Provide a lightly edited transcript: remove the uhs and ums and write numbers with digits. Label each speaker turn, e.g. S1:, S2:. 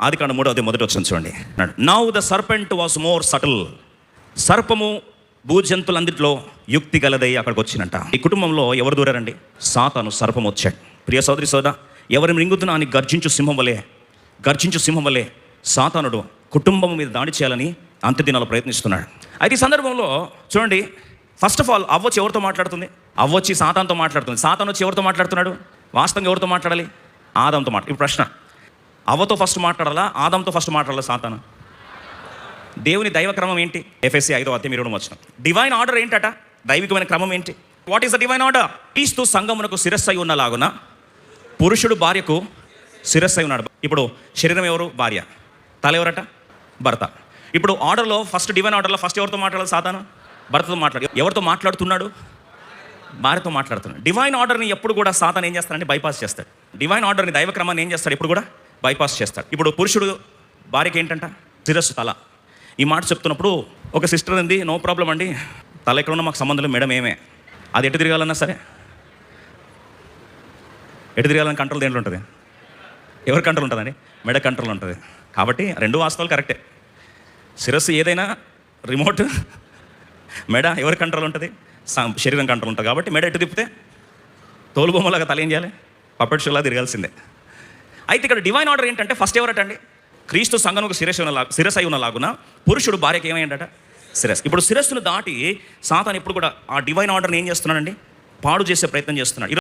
S1: ఆదికాండం 3:1 చూడండి. Now the serpent was more subtle. సర్పము భూజంతులందరిలో యుక్తి గలదై అక్కడికి వచ్చినట్ట. ఈ కుటుంబంలో ఎవరు దూరారండి? సాతాను, సర్పం వచ్చాడు. ప్రియ సోదరి సోదరా, ఎవరిని మింగుతున్నా అని గర్జించు సింహం వలె సాతానుడు కుటుంబం మీద దాడి చేయాలని అంత్యదినాలు ప్రయత్నిస్తున్నాడు. అయితే ఈ సందర్భంలో చూడండి, ఫస్ట్ ఆఫ్ ఆల్ అవ్వొచ్చి ఎవరితో మాట్లాడుతుంది? అవ్వొచ్చి సాతానుతో మాట్లాడుతుంది. సాతాను వచ్చి ఎవరితో మాట్లాడుతున్నాడు? వాస్తవంగా ఎవరితో మాట్లాడాలి? ఆదాంతో ఇప్పుడు ప్రశ్న, అవ్వతో ఫస్ట్ మాట్లాడాలా, ఆదాంతో ఫస్ట్ మాట్లాడాలా సాతాను? దేవుని దైవ క్రమం ఏంటి? ఎఫెసీ 5:20 డివైన్ ఆర్డర్ ఏంటట? దైవికమైన క్రమం ఏంటి? What is the divine order? క్రీస్తు సంఘమునకు శిరస్సై ఉన్నలాగున పురుషుడు భార్యకు శిరస్సై ఉన్నాడు. ఇప్పుడు శరీరం ఎవరు? భార్య. తల ఎవరట? భర్త. ఇప్పుడు ఆర్డర్లో ఫస్ట్, డివైన్ ఆర్డర్లో ఫస్ట్ ఎవరితో మాట్లాడాలి? సాతాను భర్తతో మాట్లాడు. ఎవరితో మాట్లాడుతున్నాడు? భార్యతో మాట్లాడుతున్నాడు. డివైన్ ఆర్డర్ని ఎప్పుడు కూడా సాతాను ఏం చేస్తాడంటే బైపాస్ చేస్తాడు. డివైన్ ఆర్డర్ని, దైవ క్రమాన్ని ఏం చేస్తాడు? ఎప్పుడు కూడా బైపాస్ చేస్తాడు. ఇప్పుడు పురుషుడు భార్యకి ఏంటంట? శిరస్సు, తల. ఈ మాట చెప్తున్నప్పుడు ఒక సిస్టర్ ఉంది, నో ప్రాబ్లం అండి, తల ఎక్కడ ఉన్నా మాకు సంబంధం లేదు మేడం, ఏమే అది ఎటు తిరగాలన్నా సరే, ఎటు తిరగాలని కంట్రోల్ దేంట్లో ఉంటుంది? ఎవరి కంట్రోల్ ఉంటుందండి? మెడ కంట్రోల్ ఉంటుంది. కాబట్టి రెండు వాస్తవాలు కరెక్టే. శిరస్సు ఏదైనా రిమోట్, మెడ ఎవరి కంట్రోల్ ఉంటుంది? శరీరం కంట్రోల్ ఉంటుంది. కాబట్టి మెడ ఎటు తిప్పితే తోలుబొమ్మలాగా తల ఏం చేయాలి? పప్పెట్ షోలా తిరగాల్సిందే. అయితే ఇక్కడ డివైన్ ఆర్డర్ ఏంటంటే ఫస్ట్ ఎవరటండి? క్రీస్తు సంఘముకు శిరస్సు అయి ఉన్నలాగున పురుషుడు భార్యకి ఏమైందట? శిరస్సు. ఇప్పుడు శిరస్సును దాటి సాతాను ఎప్పుడు కూడా ఆ డివైన్ ఆర్డర్ని ఏం చేస్తున్నాడండి? పాడు చేసే ప్రయత్నం చేస్తున్నాడు.